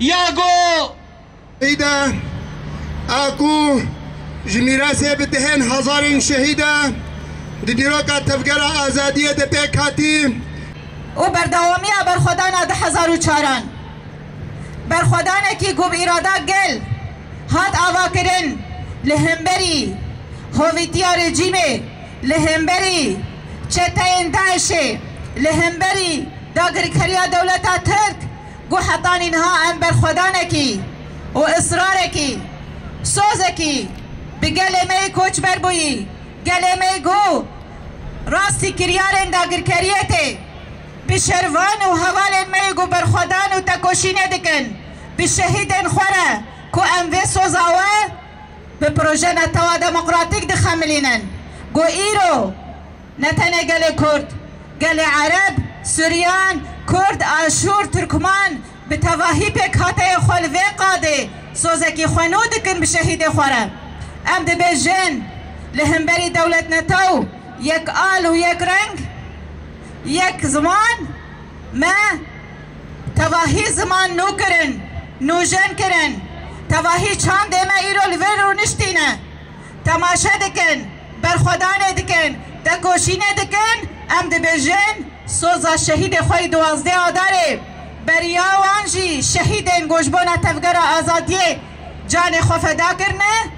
ياغو إذا أكو جميراسي بدهن هزارين شهيدة دنيروكا تفقر آزادية دبيكاتي وبردوامی برخودان ده 1004 برخودانه کی گوب ایرادا گل هات آوا کرن لهمبری هویتیا رژیمه لهمبری چتاین داعشه لهمبری داگرکریا دولتا ترک گو حطان اینها ام برخودانه کی و اصراره کی سوزه کی بگلمه کوچ بربویی گلمه گو راستی کریارن داگرکریته بشروان و حوال میگو برخودان و تکوشینه دکن بشهیدن خوره کو اموی سوزاوه به پروژه نتوا دموقراتیک دخملینن گو ایرو نتنه گل کرد گل عرب سوریان کرد آشور ترکمان به تواهی پک هاته خلوه قاده سوزکی خونو دکن بشهید خوره ام ده بجن لهمبری دولت نتو یک آل و یک رنگ یک زمان ما تواهی زمان نو کرن نو جن کرن تواهی چند ما ایرو لور رو نشتینه تماشا دکن برخودانه دکن دکوشینه دکن ام ده بجن سوزا شهید خوی 12 آداره بریا وانجی شهیدن گوشبونا تفگر آزادیه جان خو فدا کرنه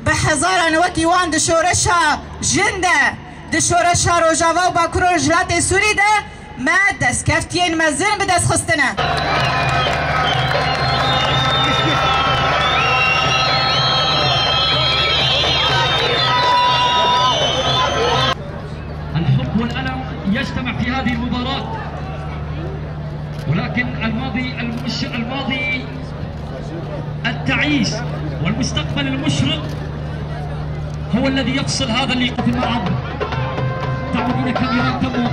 به هزاران وکی وان دشورشا جنده دشورشا روجاوا و باکرو جلات سوری ده ما دست کفتین مزن به دست خستنه الحب والألم يجتمع في هذه المباراة، ولكن الماضي التعيس والمستقبل المشرق هو الذي يفصل هذا اللقاء في الملعب. تعودون كاميرا تمو